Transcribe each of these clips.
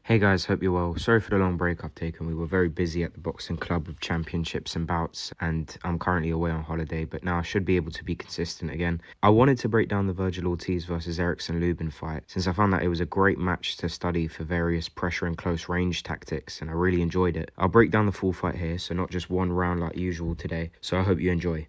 Hey guys, hope you're well. Sorry for the long break I've taken. We were very busy at the boxing club with championships and bouts, and I'm currently away on holiday, but now I should be able to be consistent again. I wanted to break down the Vergil Ortiz versus Erikson Lubin fight, since I found that it was a great match to study for various pressure and close range tactics, and I really enjoyed it. I'll break down the full fight here, so not just one round like usual today, so I hope you enjoy.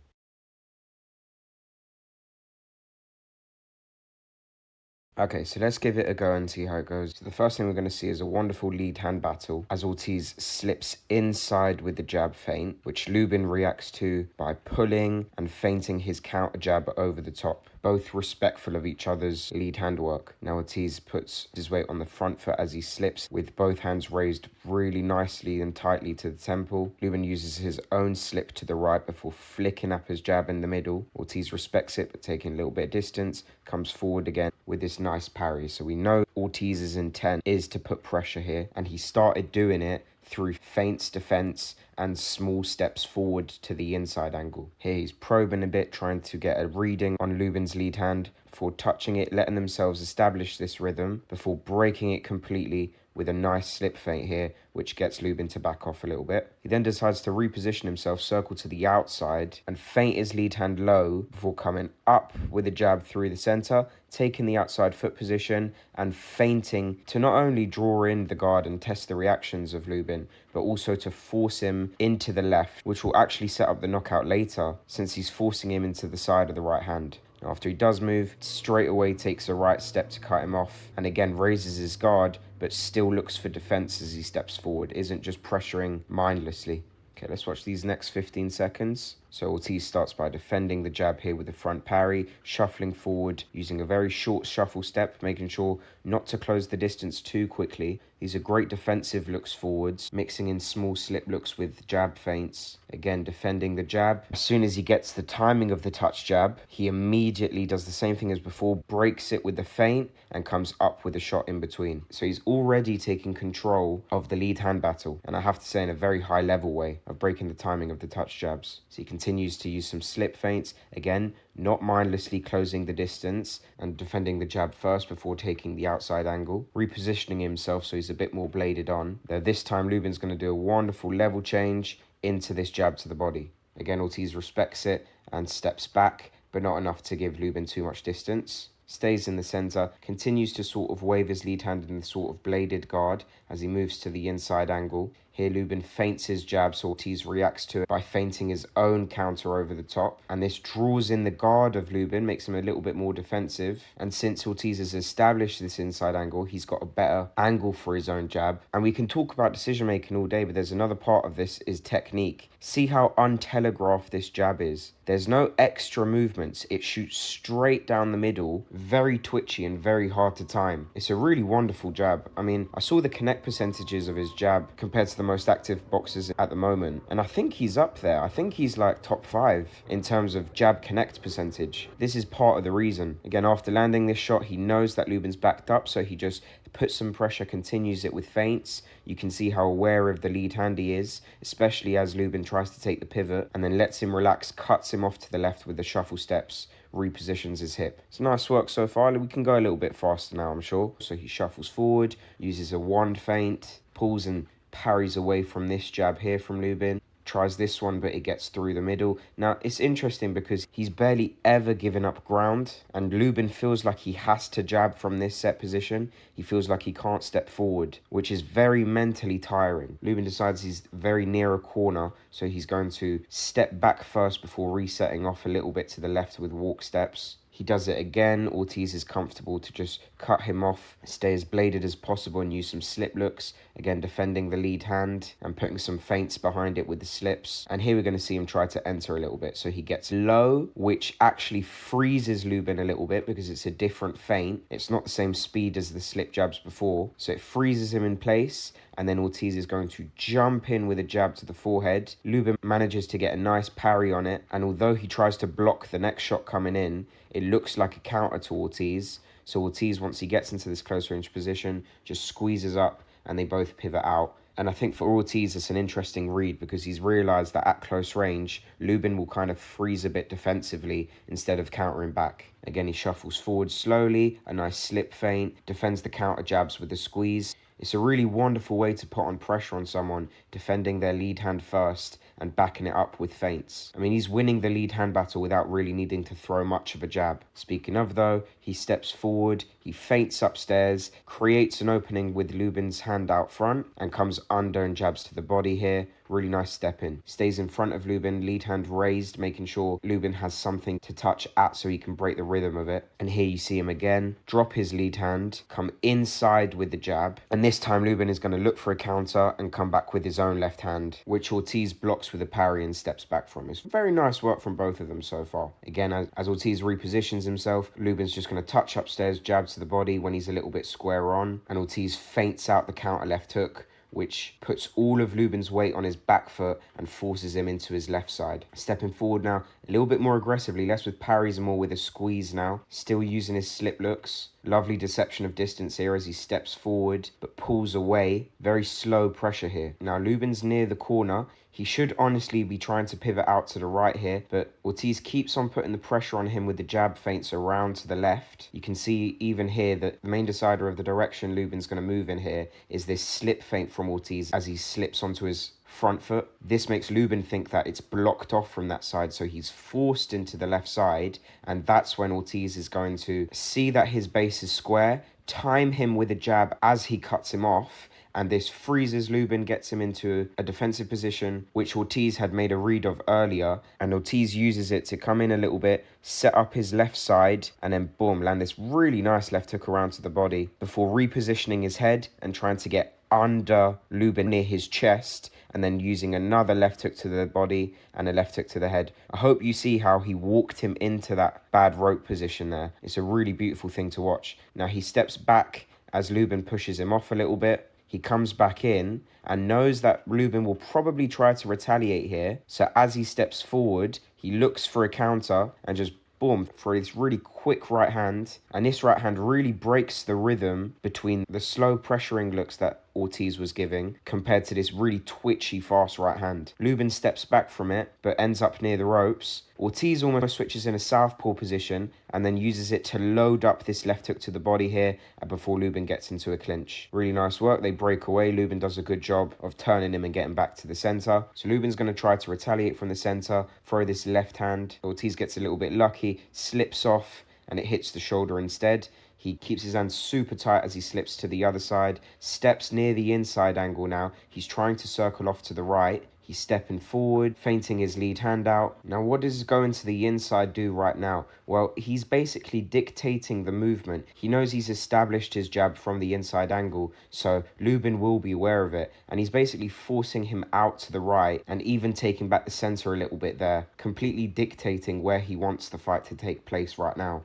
Okay, so let's give it a go and see how it goes. So the first thing we're going to see is a wonderful lead hand battle as Ortiz slips inside with the jab feint, which Lubin reacts to by pulling and feinting his counter jab over the top, both respectful of each other's lead hand work. Now Ortiz puts his weight on the front foot as he slips with both hands raised really nicely and tightly to the temple. Lubin uses his own slip to the right before flicking up his jab in the middle. Ortiz respects it, but taking a little bit of distance, comes forward again with this nice parry. So we know Ortiz's intent is to put pressure here, and he started doing it through feints, defense, and small steps forward to the inside angle. Here he's probing a bit, trying to get a reading on Lubin's lead hand before touching it, letting themselves establish this rhythm before breaking it completely with a nice slip feint here, which gets Lubin to back off a little bit. He then decides to reposition himself, circle to the outside, and feint his lead hand low before coming up with a jab through the center, taking the outside foot position and feinting to not only draw in the guard and test the reactions of Lubin, but also to force him into the left, which will actually set up the knockout later, since he's forcing him into the side of the right hand. After he does move, straight away takes a right step to cut him off, and again raises his guard, but still looks for defense as he steps forward, isn't just pressuring mindlessly. Okay, let's watch these next 15 seconds. So Ortiz starts by defending the jab here with the front parry, shuffling forward, using a very short shuffle step, making sure not to close the distance too quickly. These are great defensive looks forwards, mixing in small slip looks with jab feints. Again, defending the jab. As soon as he gets the timing of the touch jab, he immediately does the same thing as before, breaks it with the feint, and comes up with a shot in between. So he's already taking control of the lead hand battle, and I have to say in a very high level way of breaking the timing of the touch jabs. So he continues to use some slip feints, again, not mindlessly closing the distance and defending the jab first before taking the outside angle, repositioning himself so he's a bit more bladed on. Though this time Lubin's going to do a wonderful level change into this jab to the body. Again, Ortiz respects it and steps back, but not enough to give Lubin too much distance. Stays in the center, continues to sort of wave his lead hand in the sort of bladed guard as he moves to the inside angle. Here Lubin feints his jab, so Ortiz reacts to it by feinting his own counter over the top. And this draws in the guard of Lubin, makes him a little bit more defensive. And since Ortiz has established this inside angle, he's got a better angle for his own jab. And we can talk about decision making all day, but there's another part of this is technique. See how untelegraphed this jab is. There's no extra movements. It shoots straight down the middle, very twitchy and very hard to time. It's a really wonderful jab. I mean, I saw the connect percentages of his jab compared to the most active boxers at the moment, and I think he's up there. I think he's like top 5 in terms of jab connect percentage. This is part of the reason. Again, after landing this shot, he knows that Lubin's backed up, so he just puts some pressure, continues it with feints. You can see how aware of the lead hand he is, especially as Lubin tries to take the pivot and then lets him relax, cuts him off to the left with the shuffle steps, repositions his hip. It's nice work so far. We can go a little bit faster now, I'm sure. So he shuffles forward, uses a one feint, pulls and parries away from this jab here from Lubin. Tries this one, but it gets through the middle. Now, it's interesting because he's barely ever given up ground, and Lubin feels like he has to jab from this set position. He feels like he can't step forward, which is very mentally tiring. Lubin decides he's very near a corner, so he's going to step back first before resetting off a little bit to the left with walk steps. He does it again. Ortiz is comfortable to just cut him off, stay as bladed as possible and use some slip looks. Again, defending the lead hand and putting some feints behind it with the slips. And here we're going to see him try to enter a little bit. So he gets low, which actually freezes Lubin a little bit because it's a different feint. It's not the same speed as the slip jabs before. So it freezes him in place. And then Ortiz is going to jump in with a jab to the forehead. Lubin manages to get a nice parry on it. And although he tries to block the next shot coming in, it looks like a counter to Ortiz. So Ortiz, once he gets into this close range position, just squeezes up and they both pivot out. And I think for Ortiz, it's an interesting read because he's realised that at close range, Lubin will kind of freeze a bit defensively instead of countering back. Again, he shuffles forward slowly, a nice slip feint, defends the counter jabs with the squeeze. It's a really wonderful way to put on pressure on someone, defending their lead hand first and backing it up with feints. I mean, he's winning the lead hand battle without really needing to throw much of a jab. Speaking of though, he steps forward, he feints upstairs, creates an opening with Lubin's hand out front, and comes under and jabs to the body here. Really nice step in. Stays in front of Lubin, lead hand raised, making sure Lubin has something to touch at so he can break the rhythm of it. And here you see him again, drop his lead hand, come inside with the jab. And this time Lubin is going to look for a counter and come back with his own left hand, which Ortiz blocks with a parry and steps back from. It's very nice work from both of them so far. Again, as Ortiz repositions himself, Lubin's just going to touch upstairs, jab to the body when he's a little bit square on. And Ortiz feints out the counter left hook, which puts all of Lubin's weight on his back foot and forces him into his left side. Stepping forward now, a little bit more aggressively, less with parries and more with a squeeze now. Still using his slip looks. Lovely deception of distance here as he steps forward, but pulls away. Very slow pressure here. Now Lubin's near the corner. He should honestly be trying to pivot out to the right here, but Ortiz keeps on putting the pressure on him with the jab feints around to the left. You can see even here that the main decider of the direction Lubin's going to move in here is this slip feint from Ortiz as he slips onto his front foot. This makes Lubin think that it's blocked off from that side, so he's forced into the left side, and that's when Ortiz is going to see that his base is square, time him with a jab as he cuts him off, and this freezes Lubin, gets him into a defensive position, which Ortiz had made a read of earlier, and Ortiz uses it to come in a little bit, set up his left side, and then boom, land this really nice left hook around to the body before repositioning his head and trying to get under Lubin near his chest, and then using another left hook to the body and a left hook to the head. I hope you see how he walked him into that bad rope position there. It's a really beautiful thing to watch. Now he steps back as Lubin pushes him off a little bit. He comes back in and knows that Lubin will probably try to retaliate here. So as he steps forward, he looks for a counter and just boom, for this really quick right hand. And this right hand really breaks the rhythm between the slow pressuring looks that Ortiz was giving compared to this really twitchy fast right hand. Lubin steps back from it but ends up near the ropes. Ortiz almost switches in a southpaw position and then uses it to load up this left hook to the body here before Lubin gets into a clinch. Really nice work. They break away. Lubin does a good job of turning him and getting back to the center. So Lubin's going to try to retaliate from the center, throw this left hand. Ortiz gets a little bit lucky, slips off, and it hits the shoulder instead. He keeps his hand super tight as he slips to the other side, steps near the inside angle now. He's trying to circle off to the right. He's stepping forward, feinting his lead hand out. Now, what does going to the inside do right now? Well, he's basically dictating the movement. He knows he's established his jab from the inside angle, so Lubin will be aware of it. And he's basically forcing him out to the right and even taking back the center a little bit there, completely dictating where he wants the fight to take place right now.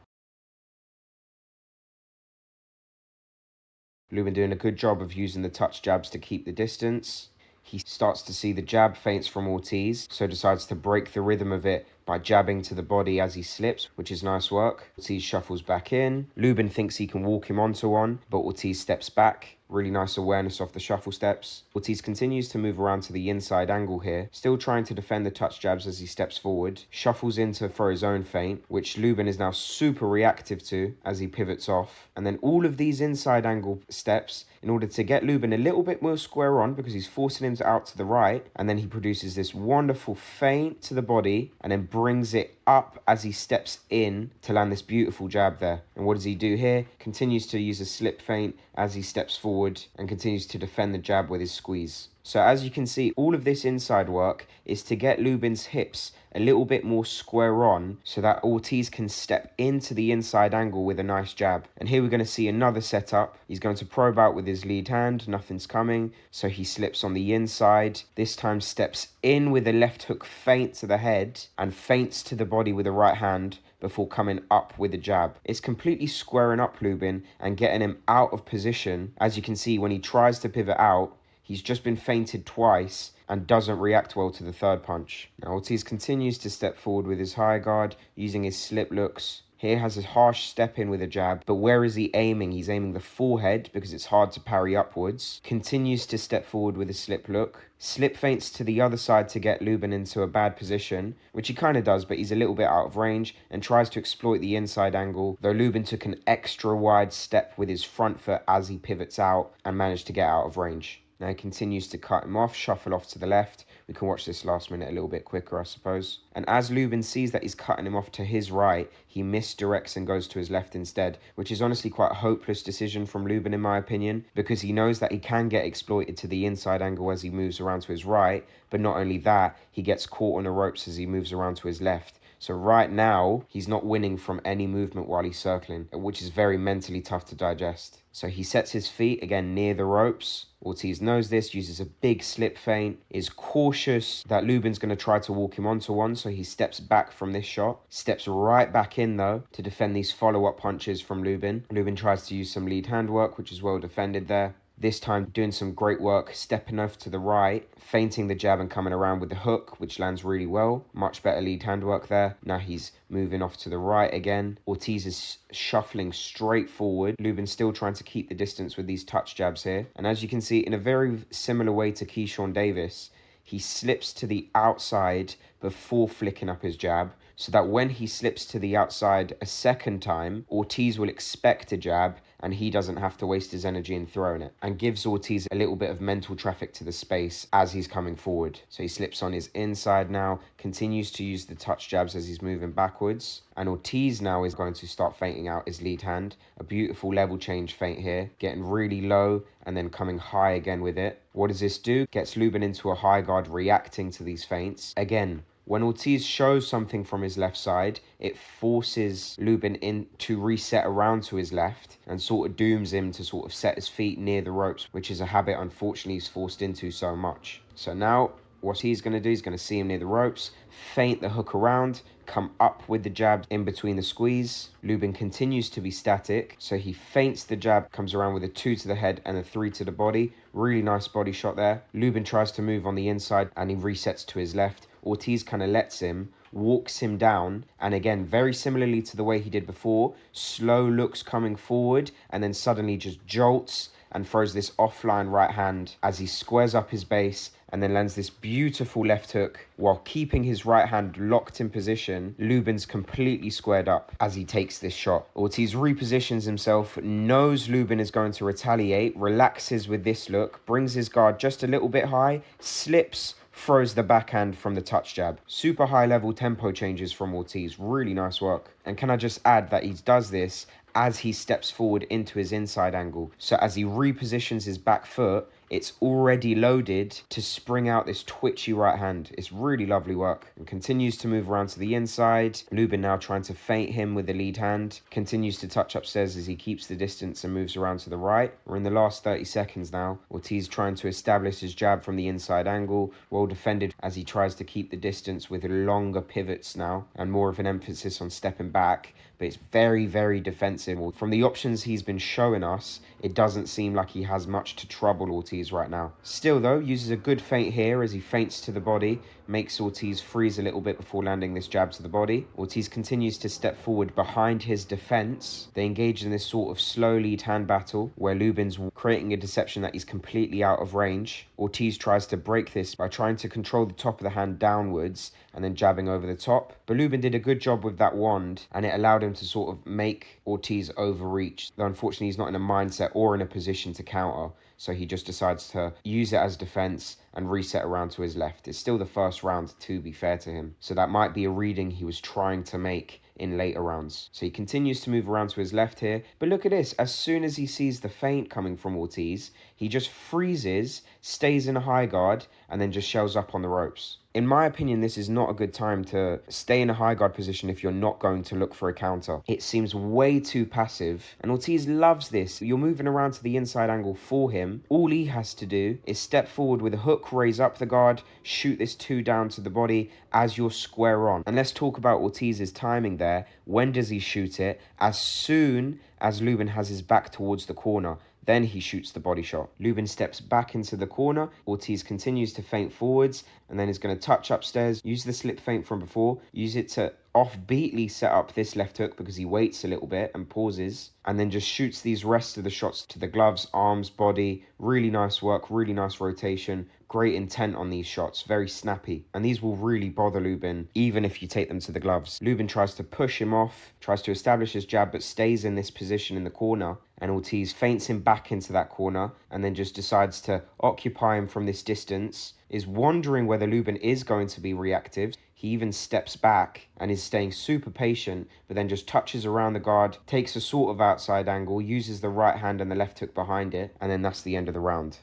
Lubin doing a good job of using the touch jabs to keep the distance. He starts to see the jab feints from Ortiz, so decides to break the rhythm of it by jabbing to the body as he slips, which is nice work. Ortiz shuffles back in. Lubin thinks he can walk him onto one, but Ortiz steps back. Really nice awareness off the shuffle steps. Ortiz continues to move around to the inside angle here, still trying to defend the touch jabs as he steps forward. Shuffles in for his own feint, which Lubin is now super reactive to as he pivots off. And then all of these inside angle steps in order to get Lubin a little bit more square on because he's forcing him out to the right. And then he produces this wonderful feint to the body and then brings it up as he steps in to land this beautiful jab there. And what does he do here? Continues to use a slip feint as he steps forward and continues to defend the jab with his squeeze. So as you can see, all of this inside work is to get Lubin's hips a little bit more square on so that Ortiz can step into the inside angle with a nice jab. And here we're going to see another setup. He's going to probe out with his lead hand. Nothing's coming. So he slips on the inside. This time steps in with a left hook feint to the head and feints to the body with a right hand before coming up with a jab. It's completely squaring up Lubin and getting him out of position. As you can see, when he tries to pivot out, he's just been feinted twice and doesn't react well to the third punch. Now Ortiz continues to step forward with his high guard, using his slip looks. Here has a harsh step in with a jab, but where is he aiming? He's aiming the forehead because it's hard to parry upwards. Continues to step forward with a slip look. Slip feints to the other side to get Lubin into a bad position, which he kind of does, but he's a little bit out of range and tries to exploit the inside angle, though Lubin took an extra wide step with his front foot as he pivots out and managed to get out of range. Now he continues to cut him off, shuffle off to the left. We can watch this last minute a little bit quicker, I suppose. And as Lubin sees that he's cutting him off to his right, he misdirects and goes to his left instead, which is honestly quite a hopeless decision from Lubin in my opinion, because he knows that he can get exploited to the inside angle as he moves around to his right, but not only that, he gets caught on the ropes as he moves around to his left. So right now, he's not winning from any movement while he's circling, which is very mentally tough to digest. So he sets his feet again near the ropes. Ortiz knows this, uses a big slip feint, is cautious that Lubin's going to try to walk him onto one, so he steps back from this shot. Steps right back in though to defend these follow-up punches from Lubin. Lubin tries to use some lead hand work, which is well defended there. This time doing some great work, stepping off to the right, feinting the jab and coming around with the hook, which lands really well. Much better lead hand work there. Now he's moving off to the right again. Ortiz is shuffling straight forward. Lubin's still trying to keep the distance with these touch jabs here. And as you can see, in a very similar way to Keyshawn Davis, he slips to the outside before flicking up his jab, so that when he slips to the outside a second time, Ortiz will expect a jab and he doesn't have to waste his energy in throwing it, and gives Ortiz a little bit of mental traffic to the space as he's coming forward. So he slips on his inside now, continues to use the touch jabs as he's moving backwards, and Ortiz now is going to start feinting out his lead hand. A beautiful level change feint here, getting really low and then coming high again with it. What does this do? Gets Lubin into a high guard, reacting to these feints. Again, when Ortiz shows something from his left side, it forces Lubin in to reset around to his left and sort of dooms him to sort of set his feet near the ropes, which is a habit unfortunately he's forced into so much. So now what he's going to do, he's going to see him near the ropes, feint the hook around, come up with the jab in between the squeeze. Lubin continues to be static, so he feints the jab, comes around with a 2 to the head and a 3 to the body. Really nice body shot there. Lubin tries to move on the inside and he resets to his left. Ortiz kind of lets him, walks him down, and again, very similarly to the way he did before, slow looks coming forward and then suddenly just jolts and throws this offline right hand as he squares up his base and then lands this beautiful left hook while keeping his right hand locked in position. Lubin's completely squared up as he takes this shot. Ortiz repositions himself, knows Lubin is going to retaliate, relaxes with this look, brings his guard just a little bit high, slips, throws the backhand from the touch jab. Super high level tempo changes from Ortiz. Really nice work. And can I just add that he does this as he steps forward into his inside angle. So as he repositions his back foot, it's already loaded to spring out this twitchy right hand. It's really lovely work. And continues to move around to the inside. Lubin now trying to feint him with the lead hand. Continues to touch upstairs as he keeps the distance and moves around to the right. We're in the last 30 seconds now. Ortiz trying to establish his jab from the inside angle. Well defended as he tries to keep the distance with longer pivots now and more of an emphasis on stepping back. But it's very, very defensive. From the options he's been showing us, it doesn't seem like he has much to trouble Ortiz right now. Still though, uses a good feint here as he feints to the body, makes Ortiz freeze a little bit before landing this jab to the body. Ortiz continues to step forward behind his defense. They engage in this sort of slow lead hand battle where Lubin's creating a deception that he's completely out of range. Ortiz tries to break this by trying to control the top of the hand downwards and then jabbing over the top. But Lubin did a good job with that wand and it allowed him to sort of make Ortiz overreach. Though unfortunately he's not in a mindset or in a position to counter. So he just decides to use it as defense and reset around to his left. It's still the first round, to be fair to him. So that might be a reading he was trying to make in later rounds. So he continues to move around to his left here. But look at this. As soon as he sees the feint coming from Ortiz, he just freezes, stays in a high guard, and then just shells up on the ropes. In my opinion, this is not a good time to stay in a high guard position if you're not going to look for a counter. It seems way too passive, and Ortiz loves this. You're moving around to the inside angle for him. All he has to do is step forward with a hook, raise up the guard, shoot this 2 down to the body as you're square on. And let's talk about Ortiz's timing there. When does he shoot it? As soon as Lubin has his back towards the corner. Then he shoots the body shot. Lubin steps back into the corner. Ortiz continues to feint forwards and then is going to touch upstairs, use the slip feint from before, use it to offbeatly set up this left hook because he waits a little bit and pauses, and then just shoots these rest of the shots to the gloves, arms, body. Really nice work, really nice rotation, great intent on these shots, very snappy. And these will really bother Lubin, even if you take them to the gloves. Lubin tries to push him off, tries to establish his jab, but stays in this position in the corner. And Ortiz feints him back into that corner and then just decides to occupy him from this distance, is wondering whether Lubin is going to be reactive. He even steps back and is staying super patient, but then just touches around the guard, takes a sort of outside angle, uses the right hand and the left hook behind it, and then that's the end of the round.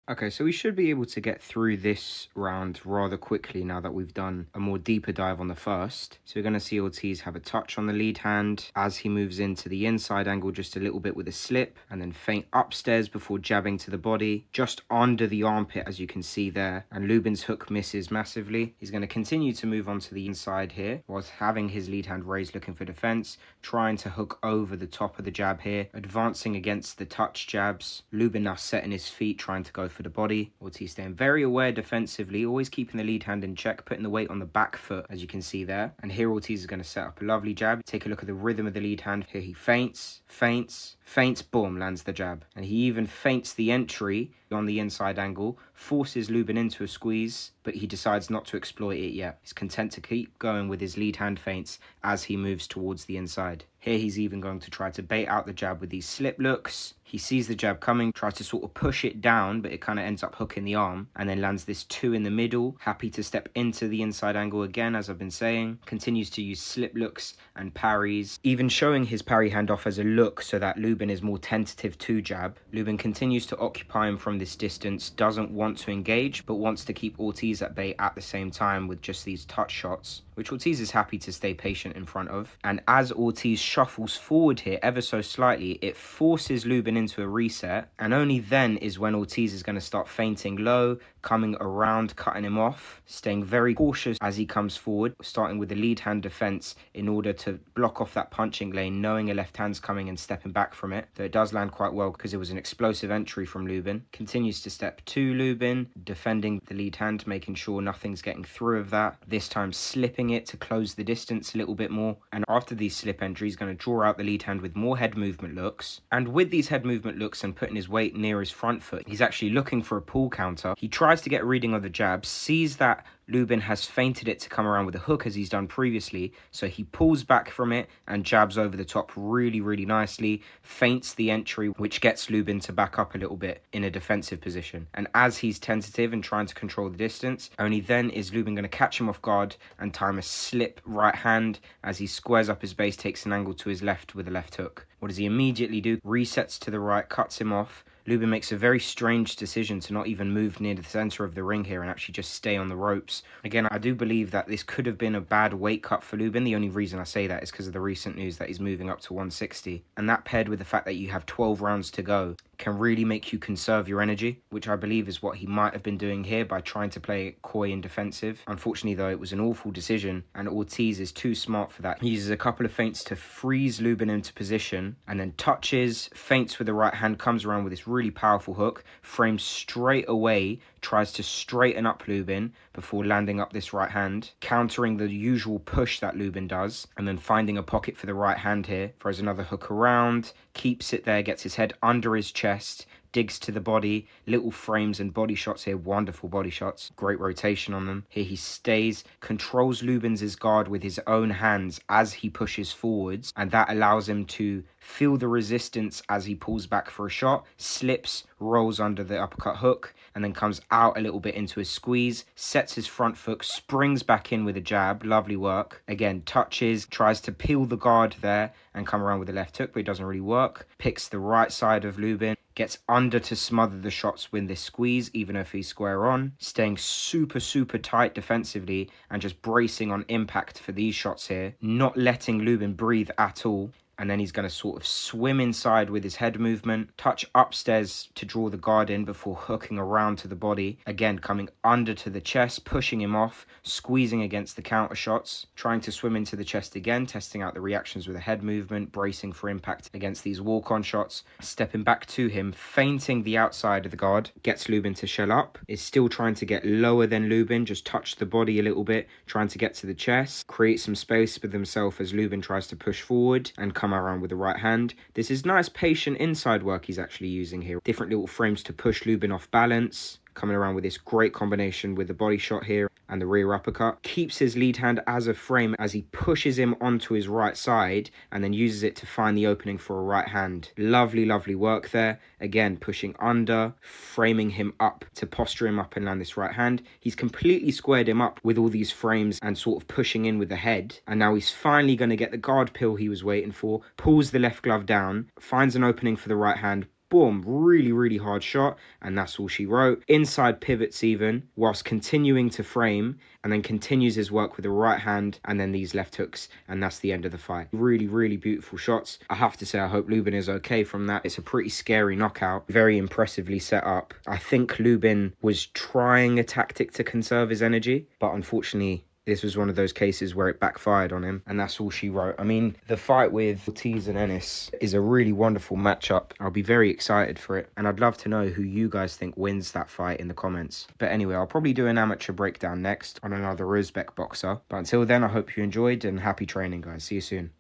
Okay, so we should be able to get through this round rather quickly now that we've done a more deeper dive on the first. So we're going to see Ortiz have a touch on the lead hand as he moves into the inside angle just a little bit with a slip, and then feint upstairs before jabbing to the body, just under the armpit as you can see there, and Lubin's hook misses massively. He's going to continue to move on to the inside here, whilst having his lead hand raised looking for defense, trying to hook over the top of the jab here, advancing against the touch jabs. Lubin now setting his feet, trying to go for the body. Ortiz staying very aware defensively, always keeping the lead hand in check, putting the weight on the back foot as you can see there. And here Ortiz is going to set up a lovely jab. Take a look at the rhythm of the lead hand. Here he feints, boom, lands the jab. And he even feints the entry on the inside angle, forces Lubin into a squeeze, but he decides not to exploit it yet. He's content to keep going with his lead hand feints as he moves towards the inside. Here he's even going to try to bait out the jab with these slip looks. He sees the jab coming, tries to sort of push it down, but it kind of ends up hooking the arm, and then lands this 2 in the middle. Happy to step into the inside angle again, as I've been saying. Continues to use slip looks and parries, even showing his parry hand off as a look so that Lubin is more tentative to jab. Lubin continues to occupy him from this distance, doesn't want to engage, but wants to keep Ortiz at bay at the same time with just these touch shots, which Ortiz is happy to stay patient in front of. And as Ortiz shuffles forward here ever so slightly, it forces Lubin into a reset, and only then is when Ortiz is going to start feinting low, coming around, cutting him off, staying very cautious as he comes forward, starting with the lead hand defense in order to block off that punching lane, knowing a left hand's coming and stepping back from it, though it does land quite well because it was an explosive entry from Lubin. Continues to step to Lubin, defending the lead hand, making sure nothing's getting through of that, this time slipping it to close the distance a little bit more. And after these slip entries, going to draw out the lead hand with more head movement looks, and with these head movement looks and putting his weight near his front foot, he's actually looking for a pull counter. He tries to get a reading of the jab, sees that Lubin has feinted it to come around with a hook as he's done previously, so he pulls back from it and jabs over the top really, really nicely, feints the entry, which gets Lubin to back up a little bit in a defensive position. And as he's tentative and trying to control the distance, only then is Lubin going to catch him off guard and time a slip right hand as he squares up his base, takes an angle to his left with a left hook. What does he immediately do? Resets to the right, cuts him off. Lubin makes a very strange decision to not even move near the center of the ring here and actually just stay on the ropes. Again, I do believe that this could have been a bad weight cut for Lubin. The only reason I say that is because of the recent news that he's moving up to 160. And that paired with the fact that you have 12 rounds to go can really make you conserve your energy, which I believe is what he might have been doing here by trying to play it coy and defensive. Unfortunately, though, it was an awful decision, and Ortiz is too smart for that. He uses a couple of feints to freeze Lubin into position, and then touches, feints with the right hand, comes around with this really powerful hook, frames straight away, tries to straighten up Lubin before landing up this right hand, countering the usual push that Lubin does, and then finding a pocket for the right hand here, throws another hook around, keeps it there, gets his head under his chest, digs to the body, little frames and body shots here, wonderful body shots, great rotation on them. Here he stays, controls Lubin's guard with his own hands as he pushes forwards, and that allows him to feel the resistance as he pulls back for a shot, slips, rolls under the uppercut hook, and then comes out a little bit into a squeeze, sets his front foot, springs back in with a jab, lovely work. Again, touches, tries to peel the guard there and come around with a left hook, but it doesn't really work. Picks the right side of Lubin, gets under to smother the shots with this squeeze, even if he's square on, staying super, super tight defensively and just bracing on impact for these shots here, not letting Lubin breathe at all. and then he's going to sort of swim inside with his head movement, touch upstairs to draw the guard in before hooking around to the body, again coming under to the chest, pushing him off, squeezing against the counter shots, trying to swim into the chest again, testing out the reactions with a head movement, bracing for impact against these walk-on shots, stepping back to him, feinting the outside of the guard, gets Lubin to shell up, is still trying to get lower than Lubin, just touch the body a little bit, trying to get to the chest, create some space for himself as Lubin tries to push forward and come around with the right hand. This is nice patient inside work he's actually using here. Different little frames to push Lubin off balance, coming around with this great combination with the body shot here and the rear uppercut. Keeps his lead hand as a frame as he pushes him onto his right side and then uses it to find the opening for a right hand. Lovely, lovely work there. Again, pushing under, framing him up to posture him up and land this right hand. He's completely squared him up with all these frames and sort of pushing in with the head. And now he's finally going to get the guard pill he was waiting for, pulls the left glove down, finds an opening for the right hand, boom, really, really hard shot, and that's all she wrote. Inside pivots even, whilst continuing to frame, and then continues his work with the right hand, and then these left hooks, and that's the end of the fight. Really, really beautiful shots. I have to say, I hope Lubin is okay from that. It's a pretty scary knockout, very impressively set up. I think Lubin was trying a tactic to conserve his energy, but unfortunately, this was one of those cases where it backfired on him, and that's all she wrote. I mean, the fight with Ortiz and Ennis is a really wonderful matchup. I'll be very excited for it, and I'd love to know who you guys think wins that fight in the comments. But anyway, I'll probably do an amateur breakdown next on another Uzbek boxer. But until then, I hope you enjoyed, and happy training, guys. See you soon.